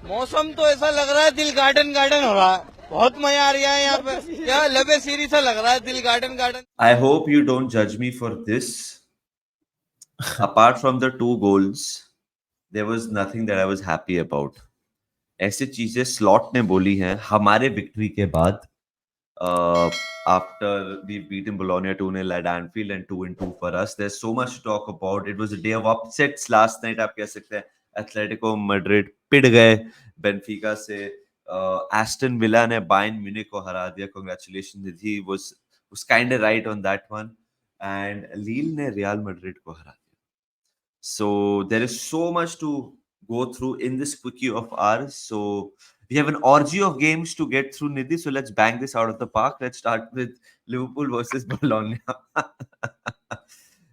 मौसम तो ऐसा लग रहा है दिल गार्डन गार्डन हो रहा है, बहुत मजा आ रहा है यहाँ पे, क्या लबे सीरीज सा लग रहा है, दिल garden garden. I hope you don't judge me for this. Apart from the 2 goals, there was nothing that I was happy about. ऐसी चीजें स्लॉट ने बोली हैं हमारे विक्ट्री के बाद. After we beaten Bologna 2-0 at Anfield and 2-2 for us, there's so much to talk about. It was a day of upsets last night. आप कह सकते हैं एथलेटिको मैड्रिड पिट गए बेनफिका से. एस्टन विला ने बायर्न म्यूनिख को हरा दिया. Congratulations, he was kind of right on that one. And लील ने रियल मैड्रिड को हरा दिया. So there is so much to go through in this quickie of ours. So we have an orgy of games to get through, Nidhi. So let's bang this out of the park. Let's start with Liverpool versus Bologna.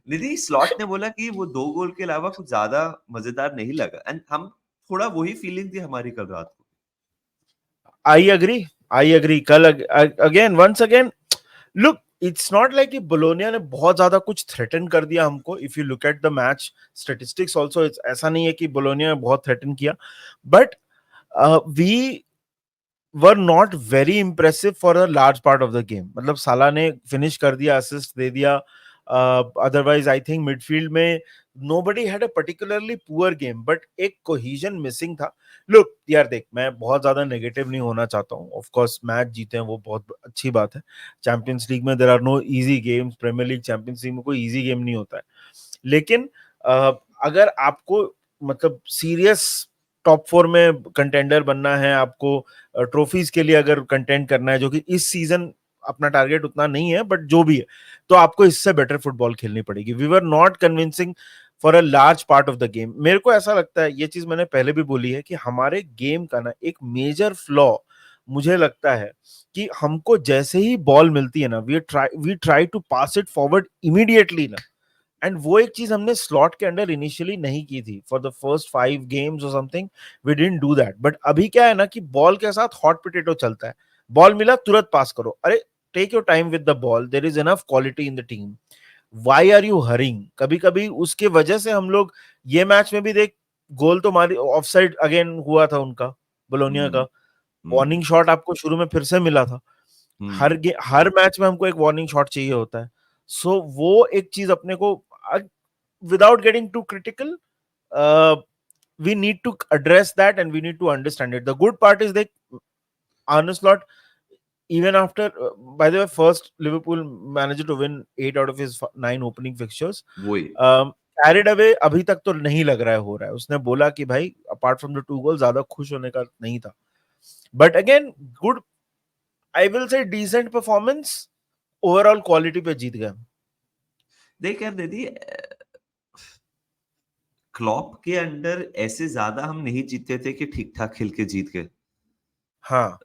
Nidhi, slot ने बोला कि वो 2 गोल के अलावा कुछ ज्यादा मजेदार नहीं लगा. एंड हम थोड़ा वही फीलिंग थी हमारी कल रात को. I agree. कल once again, look, it's not like कि बोलोनिया ने बहुत ज्यादा कुछ थ्रेटन कर दिया हमको. If you look at the match statistics also, it's ऐसा नहीं है कि बोलोनिया ने बहुत थ्रेटन किया, but we were not very impressive for a large part of the game. मतलब साला ने फिनिश कर दिया, असिस्ट दे दिया. Otherwise, I think midfield में nobody had a particularly poor game, but एक cohesion missing था. Look, यार देख, मैं बहुत ज्यादा नेगेटिव नहीं होना चाहता हूँ. Of course, मैच जीते हैं वो बहुत अच्छी बात है. चैंपियंस लीग में there are no easy games. Premier league, champions league में कोई easy game नहीं होता है. लेकिन अगर आपको मतलब सीरियस टॉप 4 में कंटेंडर बनना है, आपको ट्रॉफीज के लिए अगर कंटेंट करना है, जो कि इस सीजन अपना टारगेट उतना नहीं है, बट जो भी है, तो आपको इससे बेटर फुटबॉल खेलनी पड़ेगी. We were not convincing for a large part of the game. मेरे को ऐसा लगता है, ये चीज मैंने पहले भी बोली है, कि हमारे गेम का ना एक मेजर फ्लॉ मुझे लगता है कि हमको जैसे ही बॉल मिलती है ना, we try to pass it forward immediately ना. एंड वो एक चीज हमने स्लॉट के अंडर इनिशियली नहीं की थी. फॉर द फर्स्ट 5 गेम्स और something we didn't do that. But अभी क्या है ना कि बॉल के साथ हॉट पोटैटो चलता है. बॉल मिला तुरंत पास करो. अरे take your time with the ball, there is enough quality in the team. Why are you hurrying? कभी कभी उसके वजह से हम लोग ये मैच में भी देख, गोल तो मारी, ऑफसाइड अगेन हुआ था उनका, बोलोनिया का. वार्निंग शॉट आपको शुरू में फिर से मिला था. हर मैच में हमको एक वार्निंग शॉट चाहिए होता है. सो वो एक चीज अपने को, without getting too critical, we need to address that and we need to understand it. The good part is that Arne Slot, even after, by the way, first Liverpool managed to win 8 out of his 9 opening fixtures. Carried away अभी तक तो नहीं लग रहा है हो रहा है. उसने बोला कि भाई apart from the 2 goals ज्यादा खुश होने का नहीं था. But again, good, I will say decent performance. Overall quality पे जीत गए. देख यार दीदी, क्लॉप के अंडर ऐसे ज्यादा हम नहीं जीते थे कि ठीक ठाक खेल के जीत गए. हाँ,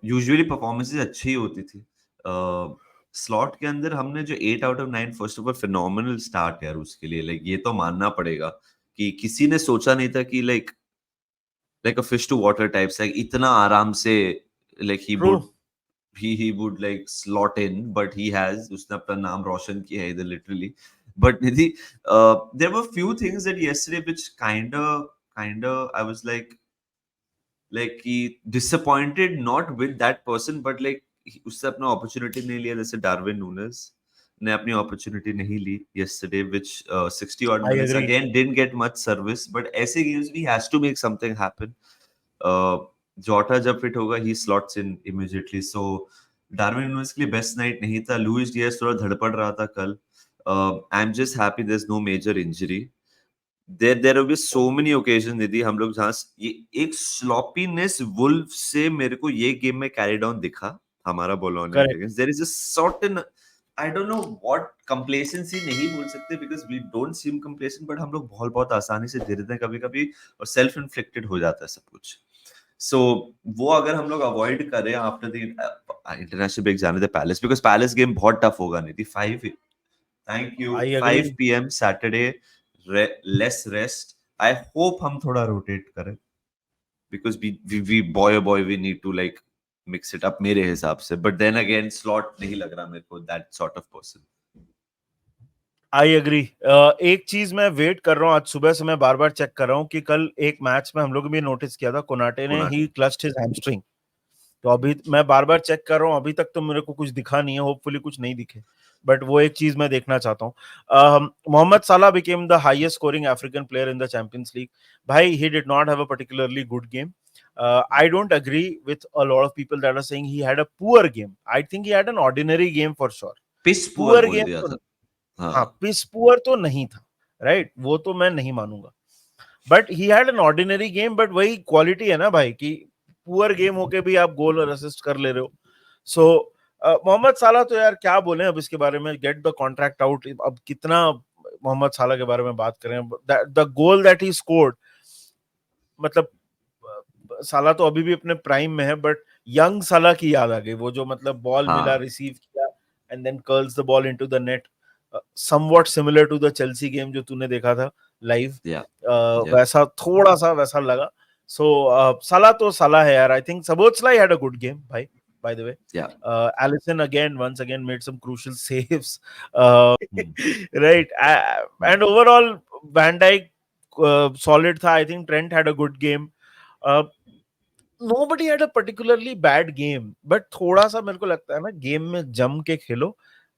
यूजुअली परफॉर्मेंसेस अच्छी होती थी. स्लॉट के अंदर हमने जो 8 out of 9, first of all phenomenal start यार उसके लिए. लाइक ये तो मानना पड़ेगा कि किसी ने सोचा नहीं था कि like a fish to water type से इतना आराम से like he would like slot in, but he has, उसने अपना नाम रोशन किया है इधर literally. But Nidhi, there were few things that yesterday which kind of I was like he disappointed, not with that person, but like उससे अपना opportunity नहीं लिया. जैसे डार्विन नूनेस ने अपनी opportunity नहीं ली yesterday, which 60 odd minutes again didn't get much service. But ऐसे games he has to make something happen. जोटा जब फिट होगा he slots in immediately. So Darwin Nunez के लिए बेस्ट नाइट नहीं था. लुइस डियाज थोड़ा धड़पड़ रहा था कल. I'm just happy there's no major injury. There will be so many occasions निधि, हम लोग जहाँ ये एक स्लॉपीनेस वुल्फ से मेरे को ये गेम में कैरी डाउन दिखा हमारा बोलोनिया के against. There is a certain, I don't know what, complacency नहीं बोल सकते because we don't seem complacent, but हम लोग बहुत आसानी से दे देते हैं कभी-कभी और सेल्फ इन्फ्लिक्टेड हो जाता है सब कुछ. सो वो अगर हम लोग अवॉइड करें आफ्टर द इंटरनेशनल ब्रेक जाने दे पैलेस, बिकॉज़ पैलेस गेम बहुत टफ होगा Nidhi. 5 PM Saturday, less rest. I hope हम थोड़ा रोटेट करें because we boy we need to like mix it up मेरे हिसाब से. बट देन अगेन स्लॉट नहीं लग रहा मेरे को that sort of person. I agree. एक चीज मैं वेट कर रहा हूँ, आज सुबह से मैं बार बार चेक कर रहा हूँ कि कल एक मैच में हम लोग भी नोटिस किया था, कोनाटे ने ही कोनाटे क्लच्ड हिज हैमस्ट्रिंग। तो अभी मैं बार बार चेक कर रहा हूँ, अभी तक तो मेरे को कुछ दिखा नहीं है, होपफुली कुछ नहीं दिखे, बट वो एक चीज मैं देखना चाहता हूँ। Mohamed Salah became the highest scoring African player in the Champions League. भाई he did not have a particularly good game. I don't agree with a lot of people that are saying he had a poor game. I think he had an ordinary game for sure. Piss poor Poor बोल game दिया तो था। हाँ, हाँ पिस poor तो नहीं था, right, वो तो मैं नहीं मानूंगा, but he had an ordinary game. But वही क्वालिटी है ना भाई, कि पुअर गेम होके भी आप गोल और असिस्ट कर ले रहे हो। सो मोहम्मद साला तो यार क्या बोले अब इसके बारे में, गेट द कॉन्ट्रैक्ट आउट। अब कितना मोहम्मद साला के बारे में बात करें, the goal that he scored, मतलब साला तो अभी भी अपने प्राइम में है, बट यंग साला की याद आ गई, वो जो मतलब बॉल मिला, हाँ रिसीव किया and then curls the ball into the net, somewhat similar to the Chelsea game जो तूने देखा था लाइव, या या वैसा थोड़ा सा वैसा लगा। सो साला तो साला है यार। I think Szoboszlai had a good game भाई, by the way. या Allison once again made some crucial saves. Uh, right. And overall, Van Dijk solid tha. I think Trent had a good game. Uh, Nobody had a particularly bad game, but थोड़ा सा मेरे को लगता है ना, game में जम के खेलो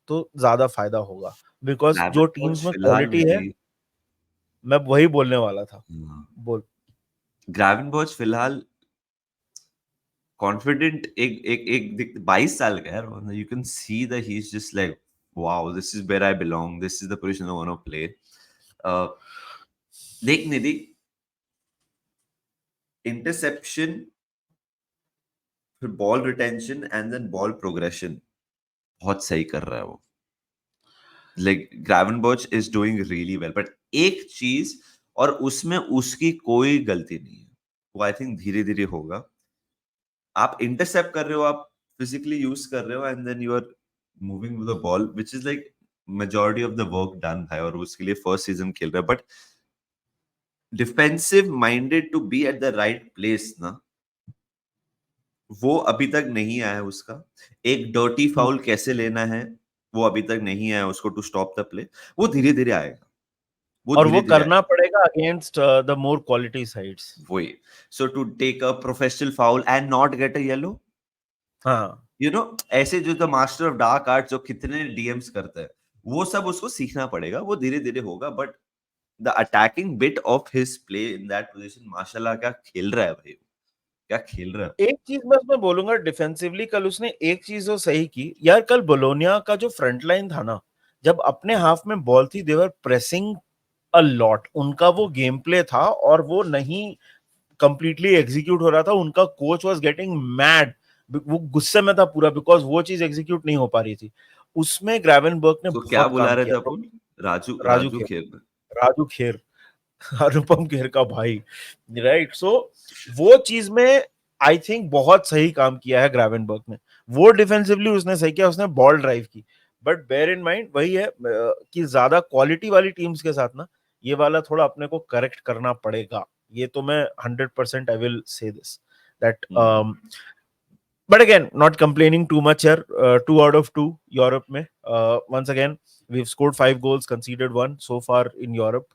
तो ज्यादा फायदा होगा, बिकॉज जो टीम्स ग्रावेनबर्च में फिलहाल क्वालिटी है, मेरी मैं वही बोलने वाला था। बोल। ग्रावेनबर्च फिलहाल कॉन्फिडेंट एक एक एक 22 साल का है यार, you can see that he is just like wow this is where I belong, this is the position I want to play. देख निधि, इंटरसेप्शन, फिर ball retention and then ball progression बहुत सही कर रहा है वो। Like Gravenberch is doing really well, but एक चीज, और उसमें उसकी कोई गलती नहीं है, वो आई थिंक धीरे धीरे होगा। आप इंटरसेप्ट कर रहे हो, आप फिजिकली यूज कर रहे हो, and then you are moving with the ball which is like majority of the work done है, और उसके लिए फर्स्ट सीजन खेल रहा है, but defensive minded to be at the right place ना, वो अभी तक नहीं आया है उसका। एक डर्टी फाउल कैसे लेना है वो अभी तक नहीं आया उसको, टू स्टॉप द प्ले। वो धीरे धीरे आएगा, वो और धीरे वो धीरे करना आएगा। पड़ेगा against the more quality sides. वही, so to take a professional foul and not get a yellow, हाँ, यू नो, ऐसे जो the master of dark art जो कितने डीएम्स करते हैं, वो सब उसको सीखना पड़ेगा, वो धीरे धीरे होगा। But the attacking bit of his play in that position, माशाल्लाह क्या खेल रहा है भाई, क्या खेल रहा है। एक चीज बस मैं बोलूंगा डिफेंसिवली, कल उसने एक चीज तो सही की यार, कल बोलोनिया का जो फ्रंट लाइन था ना, जब अपने हाफ में बॉल थी, देवर प्रेसिंग अ लॉट, उनका वो गेम प्ले था और वो नहीं कंप्लीटली एग्जीक्यूट हो रहा था, उनका कोच वाज गेटिंग मैड, वो गुस्से में था पूरा, बिकॉज वो चीज एग्जीक्यूट नहीं हो पा रही थी। उसमें ग्रेवेनबर्ग ने तो क्या बहुत बुला काम रहे थे किया। अपन, राजू राजू राजू खेर, खेल। राजू खेर, अनुपम खेर का भाई, राइट। सो वो चीज में आई थिंक बहुत सही काम किया है ग्रेवेनबर्ग ने। वो डिफेंसिवली उसने सही किया, उसने बॉल ड्राइव की, बट बेयर इन माइंड वही है कि ज्यादा क्वालिटी वाली टीम्स के साथ ना, ये वाला थोड़ा अपने को करेक्ट करना पड़ेगा। ये तो मैं 100% आई विल से this that, but again, not complaining too much here. 2 out of 2 Europe में. Once again, we've scored 5 goals, conceded 1 so far in Europe.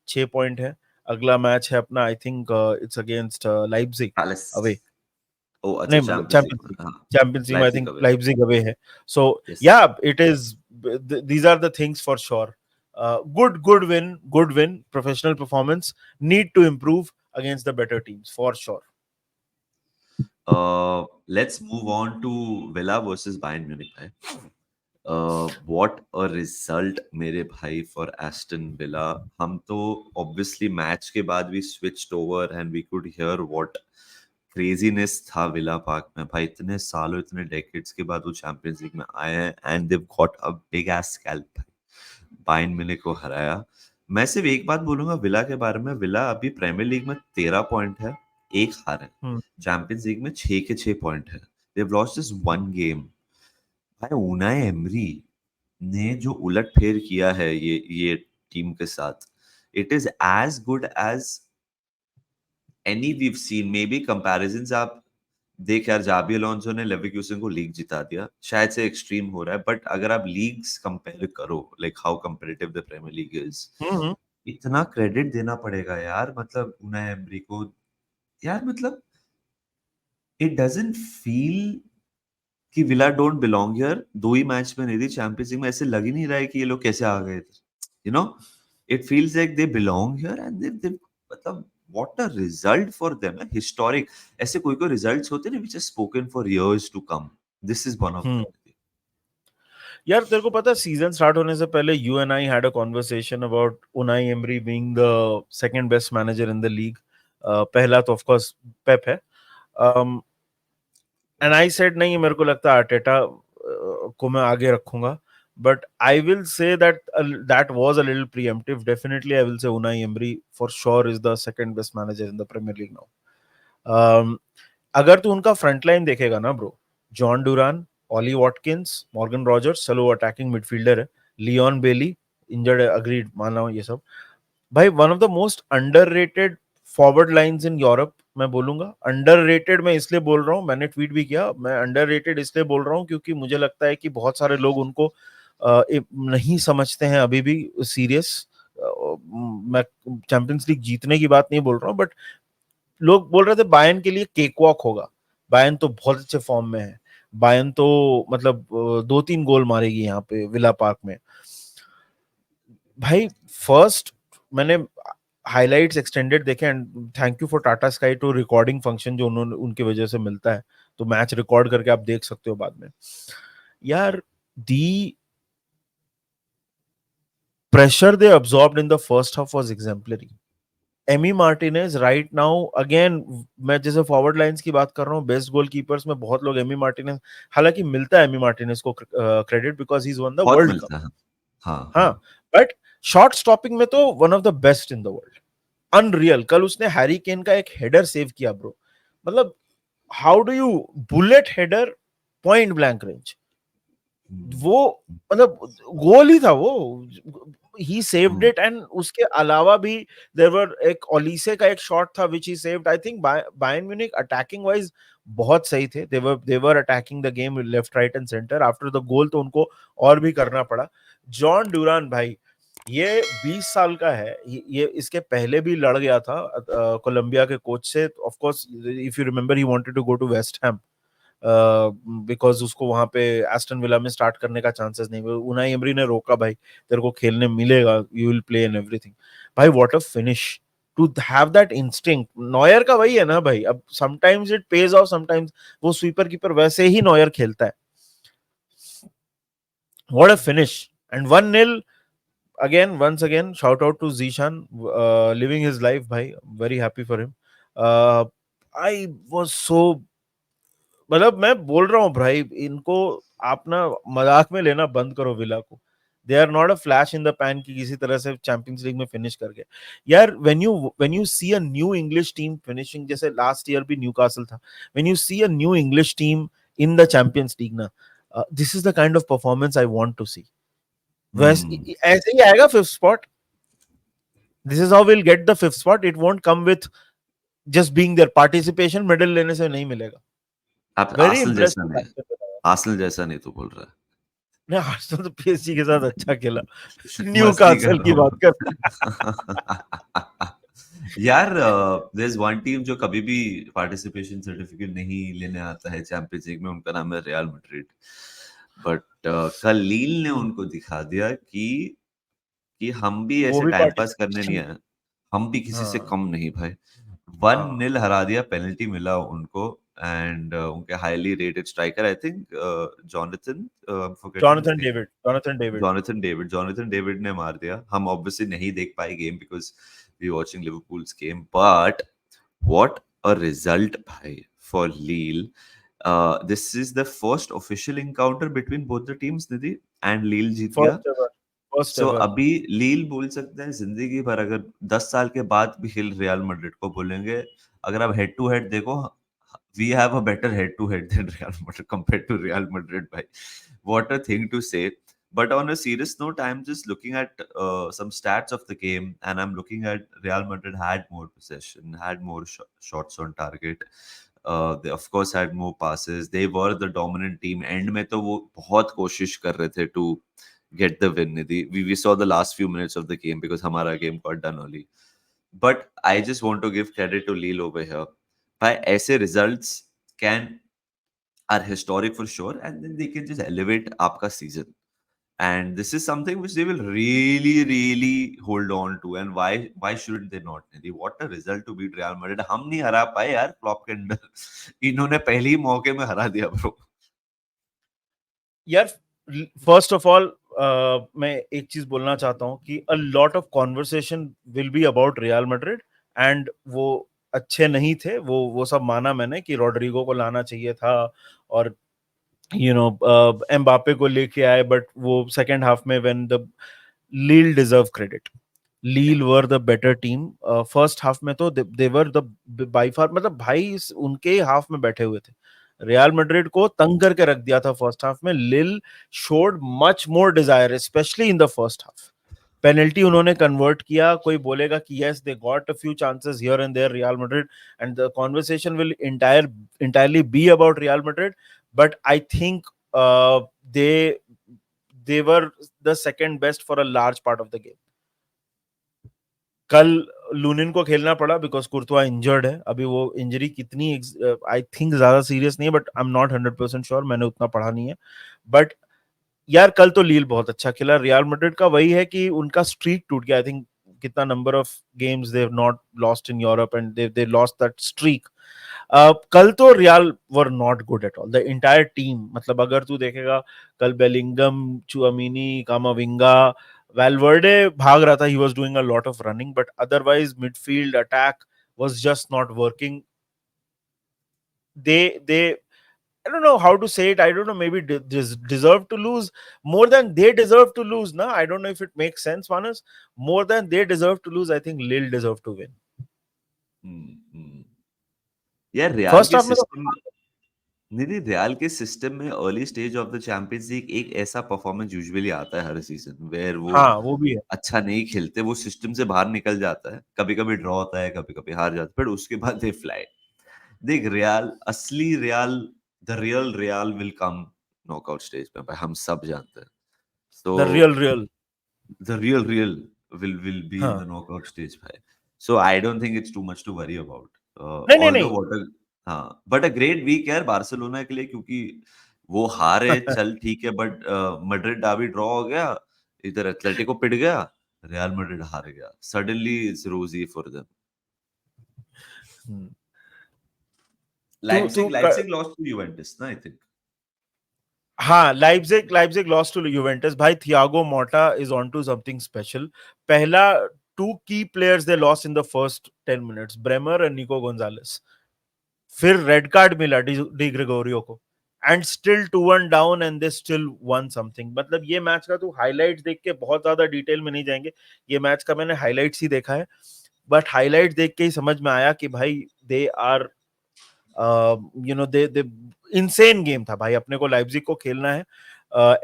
6 point है। अगला मैच है अपना, I think it's against Leipzig palace, away. ओ अच्छा, नहीं, Champions League Champions में, league, हाँ चैंपियंस लीग में I Leipzig think away, Leipzig away है। So yes. Yeah it is, these are the things for sure. Good win, good win. Professional performance, need to improve against the better teams for sure. Let's move on to Villa versus Bayern Munich भाई। what a result मेरे भाई for Aston Villa। हम तो obviously match के बाद we switched over and we could hear what craziness था villa park में भाई। इतने सालों, इतने डेकेड्स के बाद वो चैंपियंस लीग में आए हैं and they've got a big ass scalp भाई, बायर्न म्यूनिख को हराया। मैं सिर्फ एक बात बोलूंगा विला के बारे में, विला अभी प्रीमियर लीग में 13 पॉइंट है, एक हार है। चैंपियंस लीग में 6 के 6 पॉइंट है। They've lost just one game। भाई उनाई एमरी ने जो उलटफेर किया है ये टीम के साथ, it is as good as any we've seen. Maybe comparisons आप देख यार, जाबी अलोंसो ने लेवरकुसेन को लीग जिता दिया, शायद से एक्सट्रीम हो रहा है, बट अगर आप लीग्स कंपेयर करो, like how competitive the Premier League is, इतना क्रेडिट देना पड़ेगा यार, मतलब उनाई एमरी को यार, मतलब इट डजंट फील कि विला डोंट बिलोंग हियर। 2 ही मैच में नहीं थी चैंपियंस लीग में, ऐसे लग ही नहीं रहा है कि ये लोग कैसे आ गए थे, you know. It feels like they belong here and they मतलब what a result for them, historic. ऐसे कोई रिजल्ट्स होते हैं which are spoken for years to come, this is one of hmm them. यार तेरे को पता है सीजन स्टार्ट होने से पहले you and I had a conversation about Unai emery being the second best manager in the league. पहला तो ऑफ कोर्स पेप है, एंड आई सेड नहीं, मेरे को लगता है आर्टेटा को मैं आगे रखूंगा, but I will say that that was a little preemptive. Definitely I will say Unai Emery for sure is the second best manager in the Premier League now. अगर तू उनका फ्रंट लाइन देखेगा ना bro, Jhon Duran, Ollie Watkins, Morgan Rogers, चलो attacking midfielder है, Leon Bailey injured है, agreed मान रहा हूं ये सब। भाई one of the most underrated forward lines in Europe, मैं बोलूंगा। अंडररेटेड मैं इसलिए बोल रहा हूँ, मैंने ट्वीट भी किया, मैं अंडररेटेड इसलिए बोल रहा हूँ क्योंकि मुझे लगता है कि बहुत सारे लोग उनको नहीं समझते हैं अभी भी सीरियस। मैं चैंपियंस लीग जीतने की बात नहीं बोल रहा हूँ, बट लोग बोल रहे थे बायर्न के लिए केक वॉक होगा, बायर्न तो बहुत अच्छे फॉर्म में है, बायर्न तो मतलब 2-3 गोल मारेगी यहाँ पे विला पार्क में। भाई फर्स्ट मैंने हाइलाइट्स एक्सटेंडेड देखे, and thank you for Tata Sky to recording function जो उन्होंने उनकी वजह से मिलता है, तो मैच रिकॉर्ड करके आप देख सकते हो बाद में। यार the pressure they absorbed in the first half was exemplary. Amy Martinez right now again, मैं जैसे फॉरवर्ड लाइंस की बात कर रहा हूँ, बेस्ट गोलकीपर्स में बहुत लोग एमी मार्टिनेज, हालांकि मिलता है एमी मार्टिनेज को credit because he is one the बहुत वर्ल्ड कप, मिलता है। हाँ हाँ, हाँ। बट शॉट स्टॉपिंग में तो one of the best in the world, unreal. कल उसने हैरी केन का एक हेडर सेव किया ब्रो, मतलब how do you, bullet header, point blank range, वो मतलब गोल ही था वो, ही सेव्ड इट। एंड उसके अलावा भी देयर वर एक ओलिसे का एक शॉट था which he saved. I think Bayern Munich attacking wise बहुत सही थे, they were attacking the game left right and centre. After the goal तो उनको और भी करना पड़ा। जॉन डूरान भाई, ये 20 साल का है, ये इसके पहले भी लड़ गया था कोलंबिया के कोच से। Of course if you remember he wanted to go to West Ham because उसको वहां पे एस्टन विला में स्टार्ट करने का चांसेस नहीं हुए, उनाई एमरी ने रोका, भाई तेरे को खेलने मिलेगा, you will play and everything. भाई what a finish, to have that instinct. Neuer का वही है ना भाई, अब sometimes it pays off, sometimes वो स्वीपर कीपर वैसे ही नॉयर खेलता है। What a finish and 1-0 again, once again shout out to Zishan, living his life bhai, very happy for him. uh, I was so, मतलब मैं बोल रहा हूँ भाई, इनको आप ना मजाक में लेना बंद करो विला को। They are not a flash in the pan की किसी तरह से चैंपियंस लीग में फिनिश करके। यार when you see a new English team finishing, जैसे लास्ट ईयर भी न्यूकासल था, when you see a new English team in the Champions League ना, this is the kind of performance I want to see. वैसे ऐसे ही आएगा fifth spot, this is how will get the fifth spot, it won't come with just being there, participation medal लेने से नहीं मिलेगा। आप वेरी आर्सेनल जैसा इंप्रेसिव। नहीं, आर्सेनल जैसा नहीं तो बोल रहा नहीं, आर्सेनल तो पीएसजी के साथ अच्छा खेला, है। मस्ती कर न्यूकासल की रहा बात कर। हूँ। यार देयर इज वन टीम जो कभी भी पार्टिसिपेशन सर्टिफिकेट नहीं लेने आता है चैंपियंस लीग में, उनका नाम है रियल मैड्रिड। बट कल लील ने उनको दिखा दिया कि हम भी वो ऐसे भी टाइम पास करने नहीं पार्टिसिपेशन। आए, हम भी किसी से हाँ कम नहीं भाई। 1-0 हाँ, हरा दिया, पेनल्टी मिला उनको, एंड उनके highly rated striker, I think Jonathan, I am forgetting his name, Jonathan David. Jonathan David ने मार दिया। हम ऑब्वियसली नहीं देख पाए game because we watching Liverpool's game, but what a result भाई for Lille. This is the first official encounter between both the teams, Nidhi, and Lille जीत गया। First ever, first so ever. अभी लील बोल सकते हैं जिंदगी भर, अगर 10 साल के बाद भी हिल रियल मैड्रिड को बोलेंगे, अगर आप हेड टू हेड देखो, we have a better head to head than Real Madrid compared to Real Madrid भाई। What a thing to say. But on a serious note, I'm just looking at some stats of the game, and I'm looking at Real Madrid had more possession, had more shots on target. They of course had more passes. They were the dominant team. End में तो वो बहुत कोशिश कर रहे थे to get the win. We saw the last few minutes of the game because हमारा game got done early. But I just want to give credit to Lille over here. By ऐसे results are historic for sure, and then they can just elevate आपका season. And this is something which they will really hold on to. And why shouldn't they not? What a result to beat Real Madrid. हम नहीं हरा पाए यार flop के अंदर. इन्होंने पहले ही मौके में हरा दिया bro. यार फर्स्ट ऑफ ऑल मैं एक चीज बोलना चाहता हूँ कि a lot of conversation will be about real Madrid, and वो अच्छे नहीं थे, वो सब माना मैंने कि रॉड्रिगो को लाना चाहिए था और एम्बापे को लेके आए, बट वो सेकेंड हाफ में when the Lille deserve credit, Lille were the better team. First half में तो दे वर द बाय फार, मतलब भाई उनके हाफ में बैठे हुए थे. रियल मैड्रिड को तंग करके रख दिया था फर्स्ट हाफ में. Lille showed much more desire especially in the first half. Penalty उन्होंने कन्वर्ट किया. कोई बोलेगा कि yes they got a few chances here and there Real Madrid, and the conversation will entirely be about Real Madrid, but I think they were the second best for a large part of the game. कल लूनिन को खेलना पड़ा because कुर्तवा injured है. अभी वो injury कितनी I think ज्यादा serious नहीं है, but I am not 100% sure, मैंने उतना पढ़ा नहीं है. बट यार कल तो लील बहुत अच्छा खेला. रियल मैड्रिड का वही है कि उनका स्ट्रीक टूट गया. आई थिंक कितना number of games they have not lost in Europe and they lost that streak. कल तो real were not good at all, the entire team. मतलब अगर तू देखेगा कल बेलिंगम, चुआमिनी, कामाविंगा, Valverde भाग रहा था, he was doing a lot of running, but otherwise midfield attack was just not working. They I don't know how to say it. I don't know, maybe deserve to lose more than they deserve to lose. Na, I don't know if it makes sense, Manas. More than they deserve to lose, I think Lille deserve to win. Yeah, Real First half में तो नहीं, real के system में early stage of the Champions league एक ऐसा performance usually आता है हर season where वो भी है. अच्छा नहीं खेलते, वो सिस्टम से बाहर निकल जाता है, कभी कभी ड्रॉ होता है, कभी कभी हार जाता है, पर उसके बाद दे फ्लाई. देख रियल, असली real, the real real will come knockout stage पे भाई, हम सब जानते हैं. So the real will be in the knockout stage भाई. So I don't think it's too much to worry about. नहीं. हाँ, बट अ ग्रेट वीक यार बार्सिलोना के लिए, क्योंकि वो हारे चल ठीक है, बट मैड्रिड डार्बी ड्रॉ हो गया, इधर एथलेटिको पिट गया, रियल मैड्रिड हार गया. Suddenly it's rosy for them. Leipzig lost to Juventus ना, आई थिंक. हाँ, लाइप्जिग लॉस्ट टू यूवेंटस. भाई Thiago Motta is on to something special. पहला 2 key players they lost in the first 10 minutes, Bremer and Nico Gonzalez. फिर red card मिला D Gregorio को, and still 2-1 down and they still one something. मतलब ये match का तू highlights देख के, बहुत ज्यादा डिटेल में नहीं जाएंगे, ये मैच का मैंने हाइलाइट्स ही देखा है, बट हाइलाइट्स देख के ही समझ में आया कि भाई they are the insane game था भाई. अपने को लाइप्जिग को खेलना है,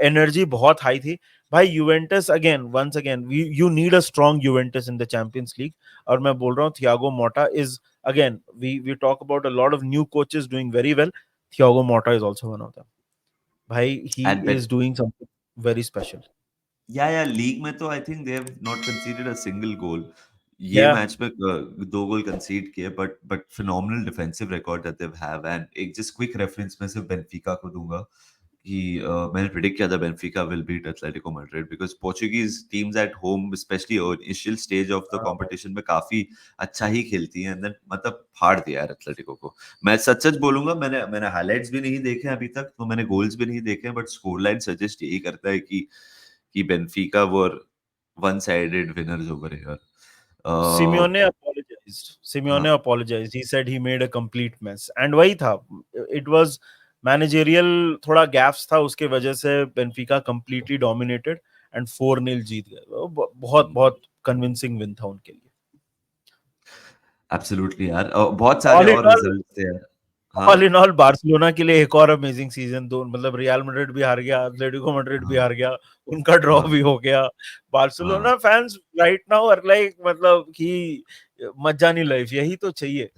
एनर्जी बहुत हाई थी भाई. Juventus once again you need a strong Juventus in the Champions League. और मैं बोल रहा हूँ थियागो मोटा is again, we talk about a lot of new coaches doing very well. Thiago Motta is also one of them. Bhai, he is doing something very special. Yeah, league में तो I think they have not conceded a single goal. ये match में 2 गोल कंसीड किए, but phenomenal defensive record that they have. And एक just quick reference मैं सिर्फ बेंफिका को दूंगा कि मैंने प्रेडिक्ट किया था बेंफिका will beat Atletico Madrid because Portuguese teams at home, especially initial stage of the competition में काफी अच्छा ही खेलती हैं, and then मतलब फाड़ दिया यार एथलेटिको को. मैं सच बोलूंगा, मैंने हाइलाइट्स भी नहीं देखे अभी तक, तो मैंने गोल्स भी नहीं देखे, बट स्कोर लाइन सजेस्ट यही करता है कि बेंफिका वर one-sided winners over here. Simeone apologized. He said he made a complete mess. And वही था, it was मैनेजेरियल थोड़ा गैप्स था, उसके वजह से बेंफिका कंप्लीटली डोमिनेटेड एंड 4-0 जीत गए. बहुत कन्विंसिंग विन था उनके लिए. एब्सोल्युटली यार, बहुत सारे और रिजल्ट्स थे. ऑल इन ऑल बार्सिलोना के लिए एक और अमेजिंग सीजन. दो मतलब रियल मैड्रिड भी हार गया, एटलेटिको मैड्रिड भी हार गया, उनका ड्रॉ भी हो गया. Barcelona fans right now are like, मतलब कि मजा नहीं लाइफ, यही तो चाहिए.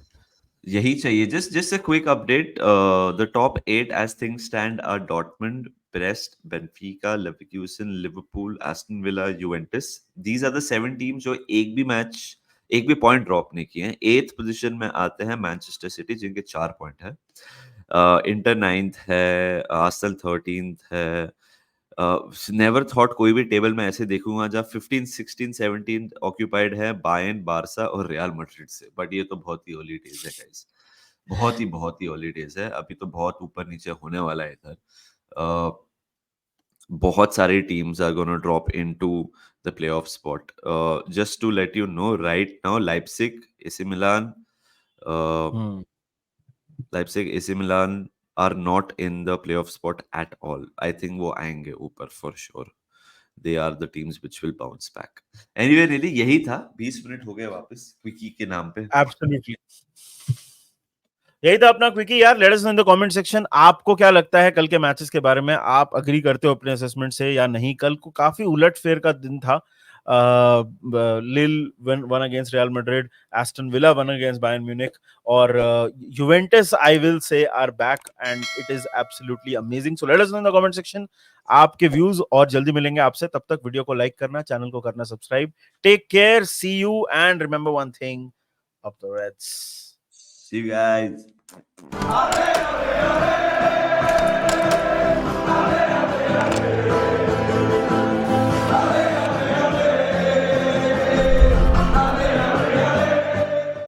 यही चाहिए. Just a quick update. The top 8 as things stand are Dortmund, Brest, Benfica, Leverkusen, Liverpool, Aston Villa, Juventus. These are the 7 teams जो एक भी पॉइंट ड्रॉप नहीं किए हैं. 8th पोजीशन में आते हैं मैनचेस्टर सिटी जिनके 4 पॉइंट है. इंटर 9th है, आर्सेनल 13th है. नेवर थॉट कोई भी टेबल में ऐसे देखूंगा जहाँ 15, 16, 17 ऑक्यूपाइड है बायर्न, बारसा और रियल मैड्रिड से. बट ये तो बहुत ही अर्ली डेज है गाइस. बहुत ही अर्ली डेज है. अभी तो बहुत ऊपर नीचे होने वाला है इधर. बहुत सारी teams are gonna drop into the playoff spot. Just to let you know right now Leipzig, AC Milan, Leipzig, AC Milan are not in the playoff spot at all. I think वो आएंगे ऊपर for sure. They are the teams which will bounce back. Anyway, really यही था. 20 minute हो गए वापस quickie के नाम पे. Absolutely. यही था अपना क्विकी यार. Let us know in the comment section आपको क्या लगता है कल के मैचेस के बारे में. आप अग्री करते हो अपने असेसमेंट से या नहीं. कल को काफी उलटफेर का दिन था. Lille won against Real Madrid, Aston Villa won against Bayern Munich, और Juventus I will say are back and it is absolutely amazing. So let us know in the comment section आपके व्यूज. और जल्दी मिलेंगे आपसे. तब तक video को like करना, चैनल को करना subscribe. Take care, see you and remember one thing, up the Reds. See you guys.